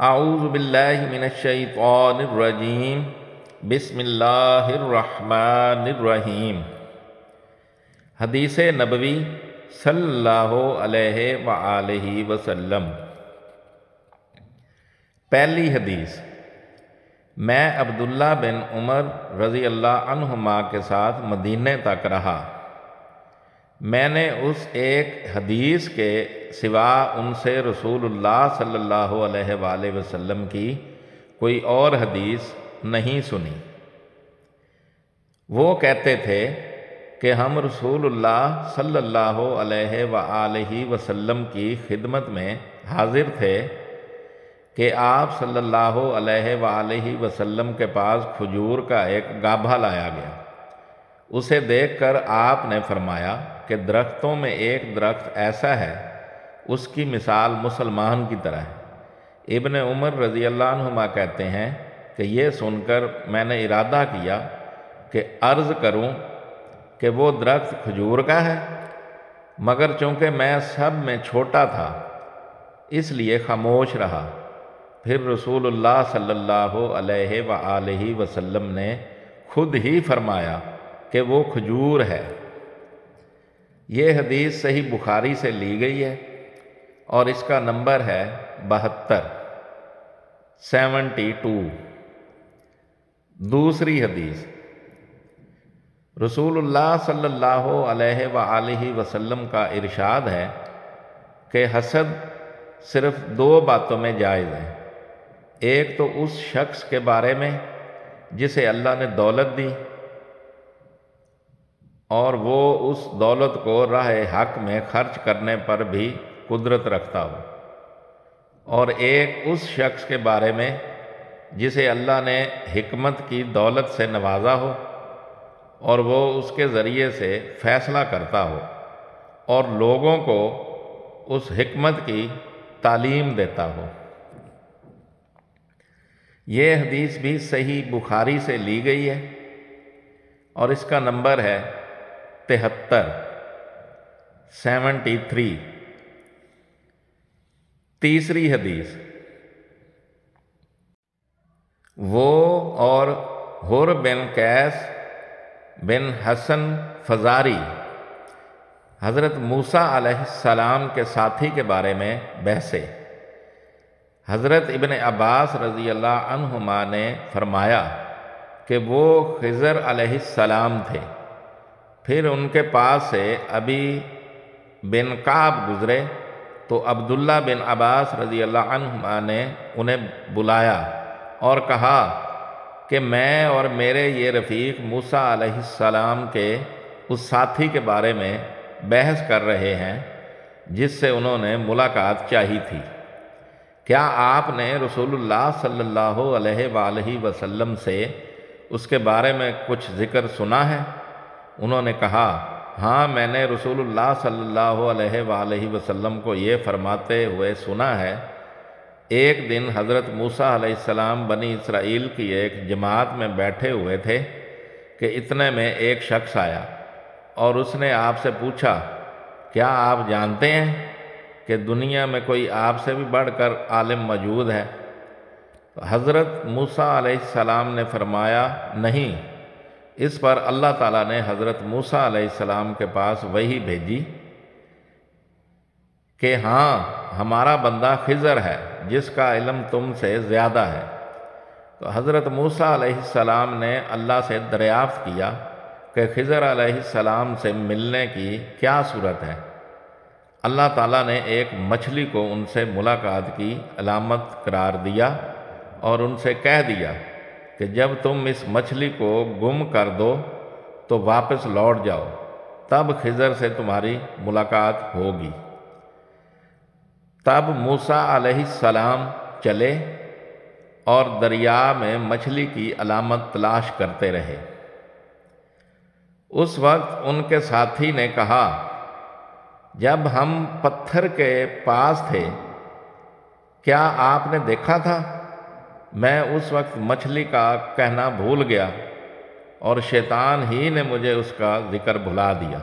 اعوذ باللہ من الشیطان الرجیم بسم اللہ الرحمن الرحیم۔ حدیث نبوی صلی اللہ علیہ وآلہ وسلم۔ پہلی حدیث، میں عبداللہ بن عمر رضی اللہ عنہما کے ساتھ مدینے تک رہا۔ میں نے اس ایک حدیث کے سوا ان سے رسول اللہ صلی اللہ علیہ وآلہ وسلم کی کوئی اور حدیث نہیں سنی۔ وہ کہتے تھے کہ ہم رسول اللہ صلی اللہ علیہ وآلہ وسلم کی خدمت میں حاضر تھے کہ آپ صلی اللہ علیہ وآلہ وسلم کے پاس کھجور کا ایک گابھا لایا گیا۔ اسے دیکھ کر آپ نے فرمایا کہ درختوں میں ایک درخت ایسا ہے، اس کی مثال مسلمان کی طرح ہے۔ ابن عمر رضی اللہ عنہما کہتے ہیں کہ یہ سن کر میں نے ارادہ کیا کہ عرض کروں کہ وہ درخت کھجور کا ہے، مگر چونکہ میں سب میں چھوٹا تھا اس لیے خاموش رہا۔ پھر رسول اللہ صلی اللہ علیہ وآلہ وسلم نے خود ہی فرمایا کہ وہ کھجور ہے۔ یہ حدیث صحیح بخاری سے لی گئی ہے اور اس کا نمبر ہے 72۔ دوسری حدیث، رسول اللہ صلی اللہ علیہ وآلہ وسلم کا ارشاد ہے کہ حسد صرف دو باتوں میں جائز ہے۔ ایک تو اس شخص کے بارے میں جسے اللہ نے دولت دی اور وہ اس دولت کو راہ حق میں خرچ کرنے پر بھی قدرت رکھتا ہو، اور ایک اس شخص کے بارے میں جسے اللہ نے حکمت کی دولت سے نوازا ہو اور وہ اس کے ذریعے سے فیصلہ کرتا ہو اور لوگوں کو اس حکمت کی تعلیم دیتا ہو۔ یہ حدیث بھی صحیح بخاری سے لی گئی ہے اور اس کا نمبر ہے 73۔ تیسری حدیث، وہ اور حر بن قیس بن حسن فزاری حضرت موسیٰ علیہ السلام کے ساتھی کے بارے میں بحثے۔ حضرت ابن عباس رضی اللہ عنہما نے فرمایا کہ وہ خضر علیہ السلام تھے۔ پھر ان کے پاس سے ابی بن کعب گزرے تو عبداللہ بن عباس رضی اللہ عنہما نے انہیں بلایا اور کہا کہ میں اور میرے یہ رفیق موسیٰ علیہ السلام کے اس ساتھی کے بارے میں بحث کر رہے ہیں جس سے انہوں نے ملاقات چاہی تھی۔ کیا آپ نے رسول اللہ صلی اللہ علیہ وآلہ وسلم سے اس کے بارے میں کچھ ذکر سنا ہے؟ انہوں نے کہا، ہاں میں نے رسول اللہ صلی اللہ علیہ وآلہ وسلم کو یہ فرماتے ہوئے سنا ہے، ایک دن حضرت موسیٰ علیہ السلام بنی اسرائیل کی ایک جماعت میں بیٹھے ہوئے تھے کہ اتنے میں ایک شخص آیا اور اس نے آپ سے پوچھا، کیا آپ جانتے ہیں کہ دنیا میں کوئی آپ سے بھی بڑھ کر عالم موجود ہے؟ تو حضرت موسیٰ علیہ السلام نے فرمایا، نہیں۔ اس پر اللہ تعالیٰ نے حضرت موسیٰ علیہ السلام کے پاس وحی بھیجی کہ ہاں ہمارا بندہ خضر ہے جس کا علم تم سے زیادہ ہے۔ تو حضرت موسیٰ علیہ السلام نے اللہ سے دریافت کیا کہ خضر علیہ السلام سے ملنے کی کیا صورت ہے؟ اللہ تعالیٰ نے ایک مچھلی کو ان سے ملاقات کی علامت قرار دیا اور ان سے کہہ دیا کہ جب تم اس مچھلی کو گم کر دو تو واپس لوٹ جاؤ، تب خضر سے تمہاری ملاقات ہوگی۔ تب موسیٰ علیہ السلام چلے اور دریا میں مچھلی کی علامت تلاش کرتے رہے۔ اس وقت ان کے ساتھی نے کہا، جب ہم پتھر کے پاس تھے کیا آپ نے دیکھا تھا؟ میں اس وقت مچھلی کا کہنا بھول گیا اور شیطان ہی نے مجھے اس کا ذکر بھلا دیا۔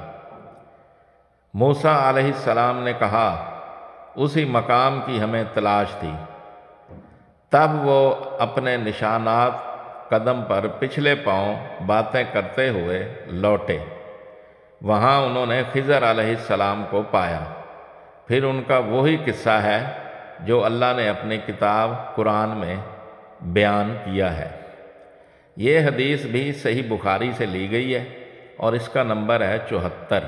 موسیٰ علیہ السلام نے کہا، اسی مقام کی ہمیں تلاش تھی۔ تب وہ اپنے نشانات قدم پر پچھلے پاؤں باتیں کرتے ہوئے لوٹے۔ وہاں انہوں نے خضر علیہ السلام کو پایا۔ پھر ان کا وہی قصہ ہے جو اللہ نے اپنی کتاب قرآن میں بیان کیا ہے۔ یہ حدیث بھی صحیح بخاری سے لی گئی ہے اور اس کا نمبر ہے 74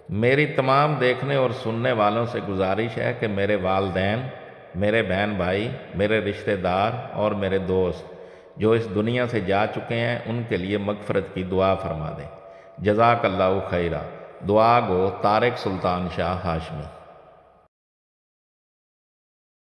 میری تمام دیکھنے اور سننے والوں سے گزارش ہے کہ میرے والدین، میرے بہن بھائی، میرے رشتہ دار اور میرے دوست جو اس دنیا سے جا چکے ہیں ان کے لیے مغفرت کی دعا فرما دیں۔ جزاک اللہ خیرہ۔ دعا گو طارق سلطان شاہ ہاشمی۔